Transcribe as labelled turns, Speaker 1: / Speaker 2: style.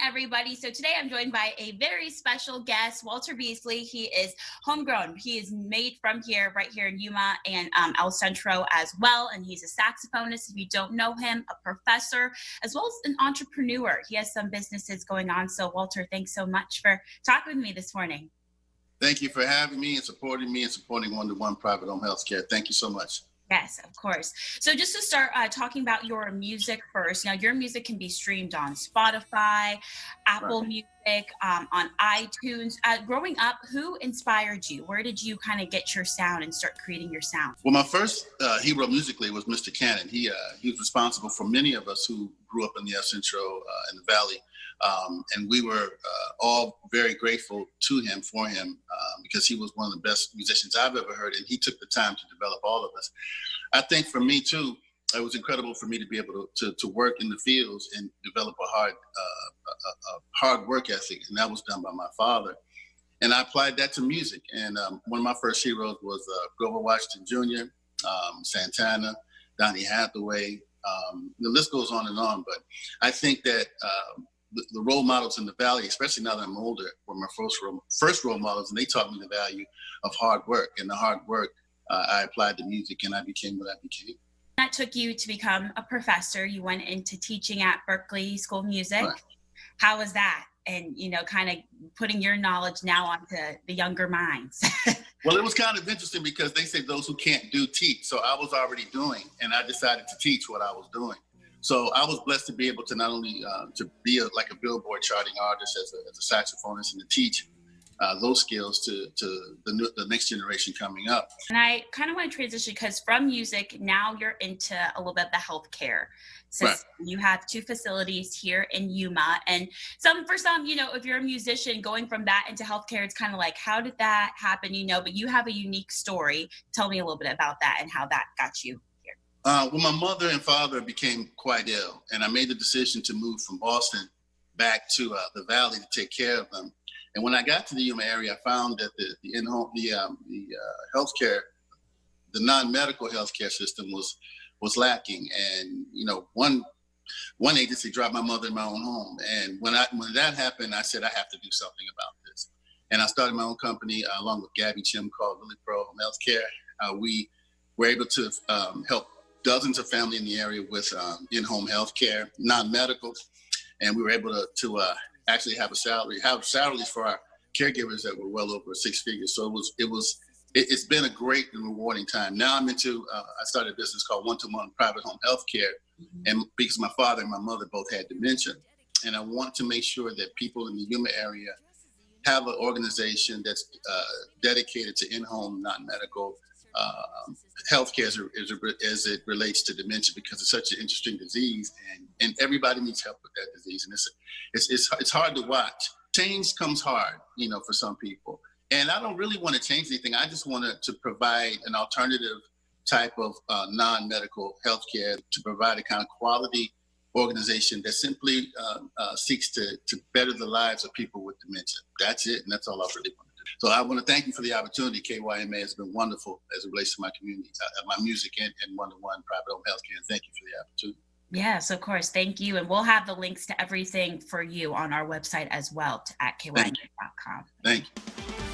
Speaker 1: everybody. So today I'm joined by a very special guest, Walter Beasley. He is homegrown. He is made from here, right here in Yuma and El Centro as well. And he's a saxophonist. If you don't know him, a professor, as well as an entrepreneur. He has some businesses going on. So Walter, thanks so much for talking with me this morning.
Speaker 2: Thank you for having me and supporting one-to-one private home health care. Thank you so much.
Speaker 1: Yes, of course. So just to start talking about your music first. Now, your music can be streamed on Spotify, Apple Music, on iTunes. Growing up, who inspired you? Where did you kind of get your sound and start creating your sound?
Speaker 2: Well, my first hero musically was Mr. Cannon. He was responsible for many of us who grew up in the El Centro in the Valley. And we were all very grateful to him, for him, because he was one of the best musicians I've ever heard, and he took the time to develop all of us. I think for me too, it was incredible for me to be able to work in the fields and develop a hard work ethic, and that was done by my father. And I applied that to music. And one of my first heroes was Grover Washington Jr., Santana, Donny Hathaway. The list goes on and on, but I think that the role models in the Valley, especially now that I'm older, were my first role models, and they taught me the value of hard work. And the hard work, I applied to music, and I became what I became.
Speaker 1: That took you to become a professor. You went into teaching at Berklee School of Music. Right. How was that? And, kind of putting your knowledge now onto the younger minds.
Speaker 2: Well, it was kind of interesting because they say those who can't do teach. So I was already doing, and I decided to teach what I was doing. So I was blessed to be able to not only to be like a Billboard charting artist as a saxophonist and to teach those skills to the next generation coming up.
Speaker 1: And I kind of want to transition because from music, now you're into a little bit of the healthcare system. Right. You have 2 facilities here in Yuma, and for some, if you're a musician going from that into healthcare, it's kind of like, how did that happen? But you have a unique story. Tell me a little bit about that and how that got you.
Speaker 2: Well, my mother and father became quite ill, and I made the decision to move from Boston back to the Valley to take care of them. And when I got to the Yuma area, I found that the in-home, the healthcare, the non-medical healthcare system was lacking. And one agency dropped my mother in my own home. And when that happened, I said I have to do something about this. And I started my own company along with Gabby Chim called Lily Pro Home Healthcare. We were able to help dozens of families in the area with in-home health care, non-medical, and we were able to actually have salaries for our caregivers that were well over 6 figures. So it's been a great and rewarding time. Now I'm into I started a business called One-to-One Private Home Health Care, and because my father and my mother both had dementia, and I want to make sure that people in the Yuma area have an organization that's dedicated to in-home non-medical healthcare as it relates to dementia, because it's such an interesting disease, and everybody needs help with that disease, and it's hard to watch. Change comes hard, for some people, and I don't really want to change anything. I just want to provide an alternative type of non-medical healthcare, to provide a kind of quality organization that simply seeks to better the lives of people with dementia. That's it, and that's all I really want. So I want to thank you for the opportunity. KYMA has been wonderful as it relates to my community, my music, and one-to-one private home healthcare. And thank you for the opportunity.
Speaker 1: Yes, of course. Thank you. And we'll have the links to everything for you on our website as well at kyma.com.
Speaker 2: Thank you.